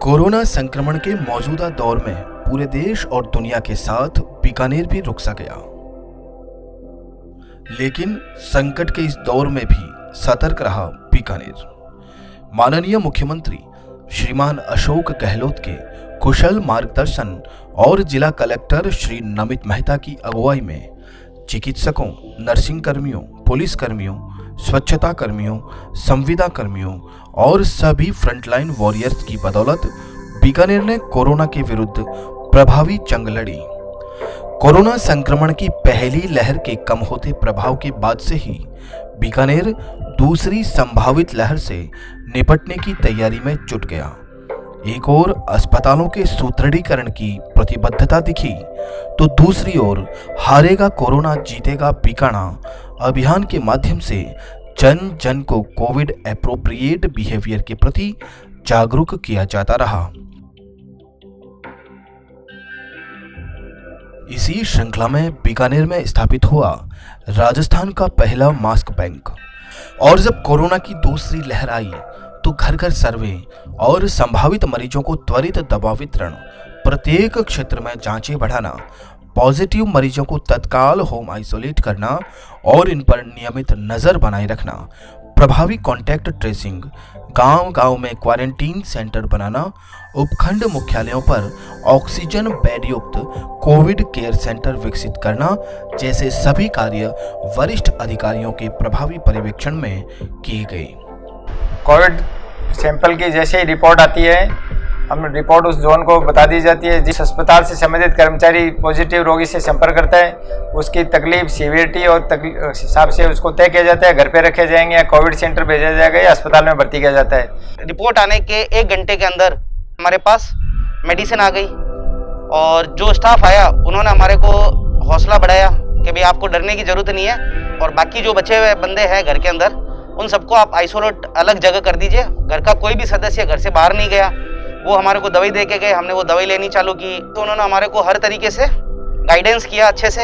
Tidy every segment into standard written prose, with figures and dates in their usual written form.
Corona संक्रमण के मौजूदा दौर में पूरे देश और दुनिया के साथ बीकानेर भी रुक सा गया, लेकिन संकट के इस दौर में भी सतर्क रहा बीकानेर। माननीय मुख्यमंत्री श्रीमान अशोक गहलोत के कुशल मार्गदर्शन और जिला कलेक्टर श्री नमित मेहता की अगुवाई में चिकित्सकों, नर्सिंग कर्मियों, पुलिस कर्मियों, स्वच्छता कर्मियों, संविदा कर्मियों और सभी फ्रंटलाइन वॉरियर्स की बदौलत बीकानेर ने कोरोना के विरुद्ध प्रभावी जंग लड़ी। कोरोना संक्रमण की पहली लहर के कम होते प्रभाव के बाद से ही बीकानेर दूसरी संभावित लहर से निपटने की तैयारी में जुट गया। एक ओर अस्पतालों के सुदृढ़ीकरण की प्रतिबद्धता दिखी, तो दूसरी ओर हारेगा कोरोना जीतेगा बीकाना अभियान के माध्यम से जन जन को कोविड एप्रोप्रिएट बिहेवियर के प्रति जागरूक किया जाता रहा। इसी श्रृंखला में बीकानेर में स्थापित हुआ राजस्थान का पहला मास्क बैंक। और जब कोरोना की दूसरी लहर आई तो घर घर सर्वे और संभावित मरीजों को त्वरित दवा वितरण, प्रत्येक क्षेत्र में जांचें बढ़ाना, पॉजिटिव मरीजों को तत्काल होम आइसोलेट करना और इन पर नियमित नजर बनाए रखना, प्रभावी कॉन्टैक्ट ट्रेसिंग, गांव-गांव में क्वारंटीन सेंटर बनाना, उपखंड मुख्यालयों पर ऑक्सीजन बेड युक्त कोविड केयर सेंटर विकसित करना जैसे सभी कार्य वरिष्ठ अधिकारियों के प्रभावी पर्यवेक्षण में किए गए। कोविड सैंपल की जैसे ही रिपोर्ट आती है, हम रिपोर्ट उस जोन को बता दी जाती है। जिस अस्पताल से संबंधित कर्मचारी पॉजिटिव रोगी से संपर्क करता है, उसकी तकलीफ, सीवियरिटी और हिसाब से उसको तय किया जाता है। घर पे रखे जाएंगे या कोविड सेंटर भेजा जाएगा या अस्पताल में भर्ती किया जाता है। रिपोर्ट आने के 1 घंटे के अंदर हमारे पास मेडिसिन आ गई और जो स्टाफ आया उन्होंने हमारे को हौसला बढ़ाया कि भाई आपको डरने की ज़रूरत नहीं है, और बाकी जो बचे हुए बंदे हैं घर के अंदर उन सबको आप आइसोलेट अलग जगह कर दीजिए। घर का कोई भी सदस्य घर से बाहर नहीं गया, वो हमारे को दवाई दे के गए, हमने वो दवाई लेनी चालू की। तो उन्होंने हमारे को हर तरीके से गाइडेंस किया अच्छे से,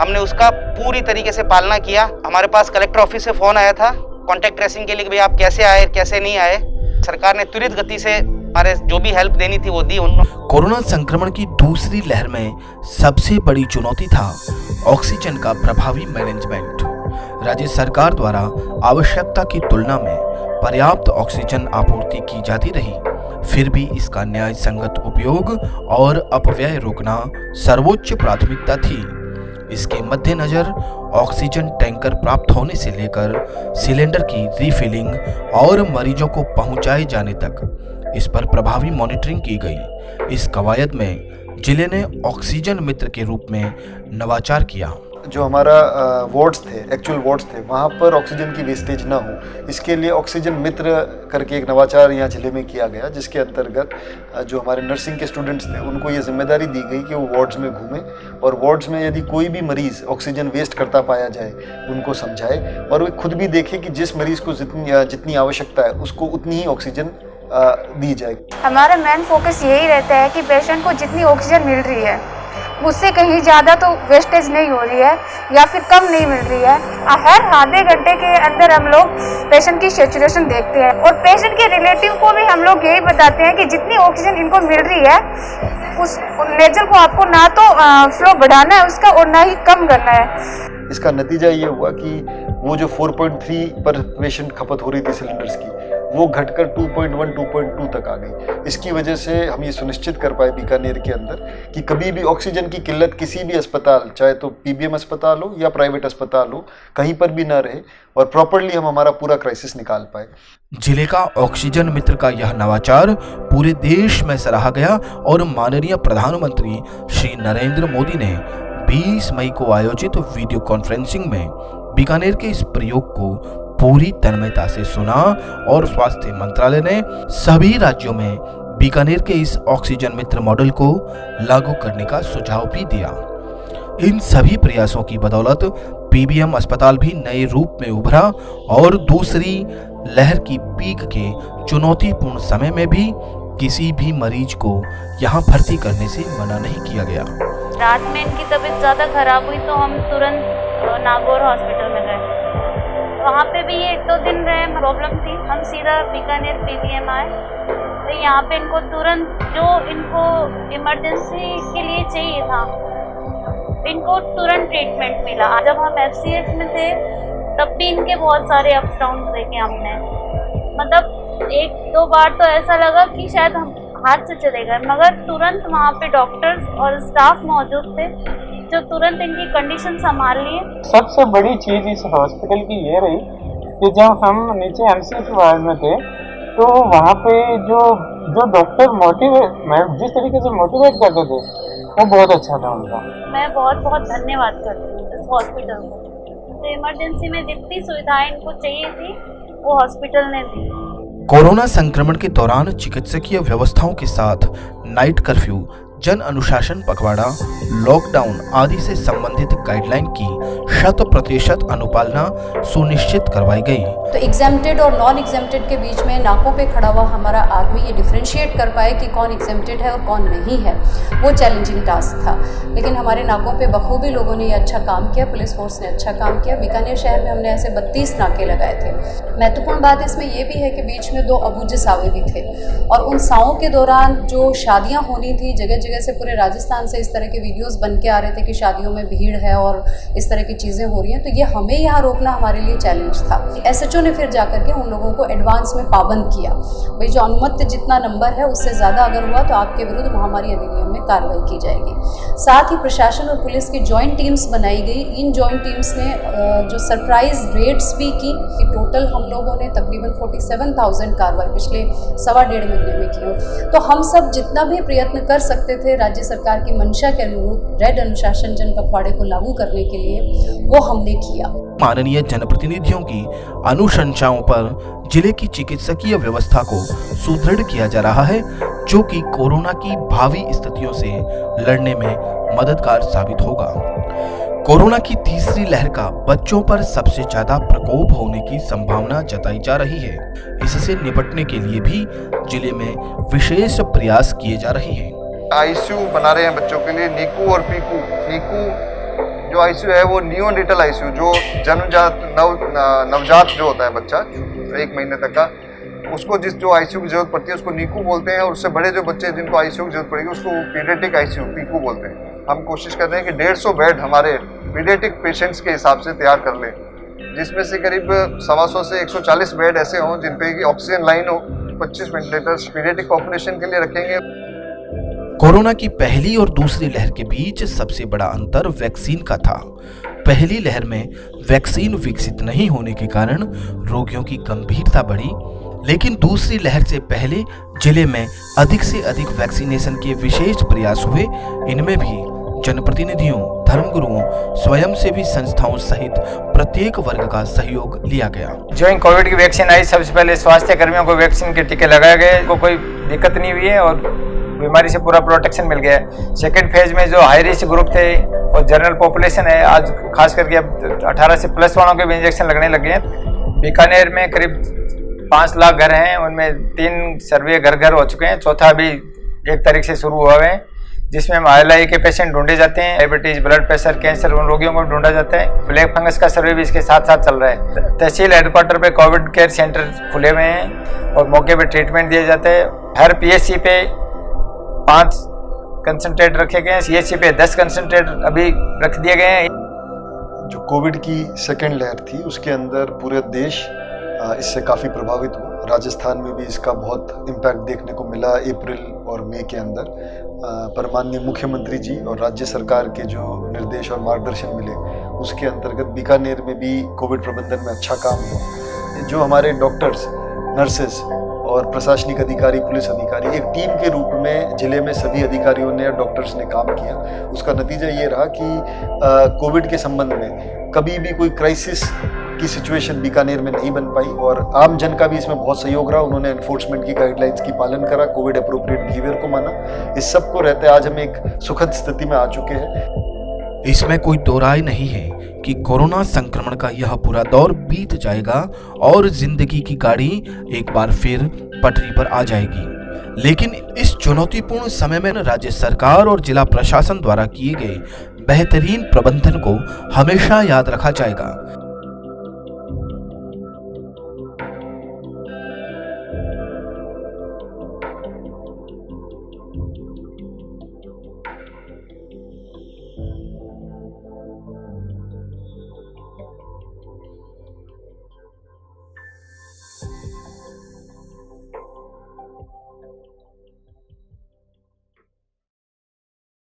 हमने उसका पूरी तरीके से पालना किया। हमारे पास कलेक्टर ऑफिस से फ़ोन आया था कॉन्टैक्ट ट्रेसिंग के लिए कि भाई आप कैसे आए कैसे नहीं आए। सरकार ने त्वरित गति से हमारे जो भी हेल्प देनी थी वो दी उन्होंने। कोरोना संक्रमण की दूसरी लहर में सबसे बड़ी चुनौती था ऑक्सीजन का प्रभावी मैनेजमेंट। राज्य सरकार द्वारा आवश्यकता की तुलना में पर्याप्त ऑक्सीजन आपूर्ति की जाती रही, फिर भी इसका न्याय संगत उपयोग और अपव्यय रोकना सर्वोच्च प्राथमिकता थी। इसके मद्देनजर ऑक्सीजन टैंकर प्राप्त होने से लेकर सिलेंडर की रीफिलिंग और मरीजों को पहुंचाए जाने तक इस पर प्रभावी मॉनिटरिंग की गई। इस कवायद में जिले ने ऑक्सीजन मित्र के रूप में नवाचार किया। जो हमारा वार्ड्स थे, एक्चुअल वार्ड्स थे, वहाँ पर ऑक्सीजन की वेस्टेज ना हो, इसके लिए ऑक्सीजन मित्र करके एक नवाचार यहाँ जिले में किया गया, जिसके अंतर्गत जो हमारे नर्सिंग के स्टूडेंट्स थे उनको ये जिम्मेदारी दी गई कि वो वार्ड्स में घूमें और वार्ड्स में यदि कोई भी मरीज़ ऑक्सीजन वेस्ट करता पाया जाए उनको समझाए और वे खुद भी देखें कि जिस मरीज़ को जितनी आवश्यकता है उसको उतनी ही ऑक्सीजन दी जाए। हमारा मेन फोकस यही रहता है कि पेशेंट को जितनी ऑक्सीजन मिल रही है उससे कहीं ज़्यादा तो वेस्टेज नहीं हो रही है या फिर कम नहीं मिल रही है। हर आधे घंटे के अंदर हम लोग पेशेंट की सैचुरेशन देखते हैं और पेशेंट के रिलेटिव को भी हम लोग यही बताते हैं कि जितनी ऑक्सीजन इनको मिल रही है उस नेजल को आपको ना तो फ्लो बढ़ाना है उसका और ना ही कम करना है। इसका नतीजा ये हुआ कि वो जो 4.3 पर पेशेंट खपत हो रही थी सिलेंडर्स की, वो घटकर 2.1, 2.2 तक आ गई। इसकी वजह से हम ये सुनिश्चित कर पाए बीकानेर के अंदर कि कभी भी ऑक्सीजन की किल्लत किसी भी अस्पताल, चाहे तो पीबीएम अस्पताल हो या प्राइवेट अस्पताल हो, कहीं पर भी ना रहे और प्रॉपरली हम हमारा पूरा क्राइसिस निकाल पाए। जिले का ऑक्सीजन मित्र का यह नवाचार पूरे देश में सराहा गया और माननीय प्रधानमंत्री श्री नरेंद्र मोदी ने 20 मई को आयोजित वीडियो कॉन्फ्रेंसिंग में बीकानेर के इस प्रयोग को पूरी तन्मयता से सुना और स्वास्थ्य मंत्रालय ने सभी राज्यों में बीकानेर के इस ऑक्सीजन मित्र मॉडल को लागू करने का सुझाव भी दिया। इन सभी प्रयासों की बदौलत पीबीएम अस्पताल भी नए रूप में उभरा और दूसरी लहर की पीक के चुनौतीपूर्ण समय में भी किसी भी मरीज को यहां भर्ती करने से मना नहीं किया गया। रात में इनकी तबीयत ज़्यादा खराब हुई तो हम तुरंत नागौर हॉस्पिटल में गए। वहाँ पे भी ये 1-2 दिन रहे, प्रॉब्लम थी। हम सीधा बीकानेर पीजीएम आए, तो यहाँ पे इनको तुरंत जो इनको इमरजेंसी के लिए चाहिए था, इनको तुरंत ट्रीटमेंट मिला। जब हम एफसीएच में थे तब भी इनके बहुत सारे अप्स डाउन देखे हमने, मतलब 1-2 बार तो ऐसा लगा कि शायद हम हाथ से चले गए, मगर तुरंत वहाँ पे डॉक्टर्स और स्टाफ मौजूद थे जो तुरंत इनकी कंडीशन संभाल लिए। सबसे बड़ी चीज़ इस हॉस्पिटल की ये रही कि जब हम नीचे एमसीएच वार्ड में थे तो वहाँ पे जो डॉक्टर जिस तरीके से मोटिवेट करते थे वो बहुत अच्छा था उनका। मैं बहुत बहुत धन्यवाद करती हूँ इस हॉस्पिटल को। तो इमरजेंसी में जितनी सुविधाएं इनको चाहिए थी वो हॉस्पिटल ने दी। कोरोना संक्रमण के दौरान चिकित्सकीय व्यवस्थाओं के साथ नाइट कर्फ्यू, जन अनुशासन पखवाड़ा, लॉकडाउन आदि से संबंधित गाइडलाइन की 100% अनुपालना सुनिश्चित करवाई गई। तो एग्जेम्प्टेड और नॉन एग्जेम्प्टेड के बीच में नाकों पे खड़ा हुआ हमारा आदमी ये डिफ्रेंशिएट कर पाए कि कौन एग्जेम्प्टेड है और कौन नहीं है, वो चैलेंजिंग टास्क था। लेकिन हमारे नाकों पे बखूबी लोगों ने ये अच्छा काम किया, पुलिस फोर्स ने अच्छा काम किया। बीकानेर शहर में हमने ऐसे 32 नाके लगाए थे। महत्वपूर्ण बात इसमें यह भी है कि बीच में 2 अबूझ सावे भी थे, और उन सावों के दौरान जो शादियाँ होनी थी, जगह से पूरे राजस्थान से इस तरह के वीडियोस बन के आ रहे थे कि शादियों में भीड़ है और इस तरह की चीज़ें हो रही हैं, तो ये हमें यहाँ रोकना हमारे लिए चैलेंज था। एसएचओ ने फिर जाकर के उन लोगों को एडवांस में पाबंद किया, भाई जो अनुमत जितना नंबर है उससे ज़्यादा अगर हुआ तो आपके विरुद्ध महामारी अधिनियम में कार्रवाई की जाएगी। साथ ही प्रशासन और पुलिस की जॉइंट टीम्स बनाई गई। इन जॉइंट टीम्स ने जो सरप्राइज रेड्स भी की, टोटल हम लोगों ने तकरीबन 47,000 कार्रवाई पिछले 1.5 महीने में की। तो हम सब जितना भी प्रयत्न कर सकते थे राज्य सरकार की मंशा के अनुरूप रेड अनुशासन जन पखवाड़े को लागू करने के लिए, वो हमने किया। माननीय जनप्रतिनिधियों की अनुशंसाओं पर जिले की चिकित्सकीय व्यवस्था को सुदृढ़ किया जा रहा है, जो कि कोरोना की भावी स्थितियों से लड़ने में मददगार साबित होगा। कोरोना की तीसरी लहर का बच्चों पर सबसे ज्यादा प्रकोप होने की संभावना जताई जा रही है। इससे निपटने के लिए भी जिले में विशेष प्रयास किए जा रहे हैं। आईसीयू बना रहे हैं बच्चों के लिए, नीकू और पीकू। नीकू जो आईसीयू है वो नियोनेटल आईसीयू, जो नवजात जो होता है बच्चा 1 महीने तक का, उसको जो आईसीयू की जरूरत पड़ती है उसको नीकू बोलते हैं, और उससे बड़े जो बच्चे जिनको आईसीयू की जरूरत पड़ेगी उसको पीडियाट्रिक आईसीयू पीकू बोलते हैं। हम कोशिश कर रहे हैं कि 150 बेड हमारे पीडियाट्रिक पेशेंट्स के हिसाब से तैयार कर लें, जिसमें से करीब 125 से 140 बेड ऐसे हों जिन पे की ऑक्सीजन लाइन हो। 25 वेंटिलेटर्स पीडियाट्रिक पॉपुलेशन के लिए रखेंगे। कोरोना की पहली और दूसरी लहर के बीच सबसे बड़ा अंतर वैक्सीन का था। पहली लहर में वैक्सीन विकसित नहीं होने के कारण रोगियों की गंभीरता बढ़ी, लेकिन दूसरी लहर से पहले जिले में अधिक से अधिक वैक्सीनेशन के विशेष प्रयास हुए। इनमें भी जनप्रतिनिधियों, धर्मगुरुओं, स्वयंसेवी संस्थाओं सहित प्रत्येक वर्ग का सहयोग लिया गया। जो इन कोविड की वैक्सीन आई, सबसे पहले स्वास्थ्य कर्मियों को वैक्सीन के टीके लगाए गए, को कोई दिक्कत नहीं हुई है और बीमारी से पूरा प्रोटेक्शन मिल गया है। सेकेंड फेज में जो हाई रिस्क ग्रुप थे और जनरल पॉपुलेशन है, आज खास करके अब 18 से प्लस वालों के भी इंजेक्शन लगने लगे हैं। बीकानेर में करीब 5 लाख घर हैं, उनमें 3 सर्वे घर हो चुके हैं, चौथा अभी 1 तारीख से शुरू हुआ है, जिसमें MLI के पेशेंट ढूंढे जाते हैं। डायबिटीज, ब्लड प्रेशर, कैंसर उन रोगियों को ढूंढा जाता है। ब्लैक फंगस का सर्वे भी इसके साथ साथ चल रहा है। तहसील हेडक्वार्टर पे कोविड केयर सेंटर खुले हुए हैं और मौके पे ट्रीटमेंट दिए जाते हैं। हर PSC पे 5 कंसंट्रेट रखे गए हैं, CHC पे 10 कंसंट्रेट अभी रख दिए गए हैं। जो कोविड की सेकेंड लहर थी उसके अंदर पूरे देश इससे काफ़ी प्रभावित हुआ। राजस्थान में भी इसका बहुत इम्पैक्ट देखने को मिला अप्रैल और मई के अंदर। पर माननीय मुख्यमंत्री जी और राज्य सरकार के जो निर्देश और मार्गदर्शन मिले उसके अंतर्गत बीकानेर में भी कोविड प्रबंधन में अच्छा काम हुआ। जो हमारे डॉक्टर्स, नर्सेस और प्रशासनिक अधिकारी, पुलिस अधिकारी एक टीम के रूप में जिले में सभी अधिकारियों ने और डॉक्टर्स ने काम किया, उसका नतीजा ये रहा कि कोविड के संबंध में कभी भी कोई क्राइसिस की सिचुएशन बीकानेर में नहीं बन पाई और आम जन का भी इसमें बहुत सहयोग रहा। उन्होंने एनफोर्समेंट की गाइडलाइंस की पालन करा, कोविड अप्रोप्रिएट बिहेवियर को माना। इस सब को रहते आज हम एक सुखद स्थिति में आ चुके हैं। इसमें कोई दो राय नहीं है कि कोरोना संक्रमण का यह पूरा दौर बीत जाएगा और जिंदगी की गाड़ी एक बार फिर पटरी पर आ जाएगी। लेकिन इस चुनौतीपूर्ण समय में राज्य सरकार और जिला प्रशासन द्वारा किए गए बेहतरीन प्रबंधन को हमेशा याद रखा जाएगा।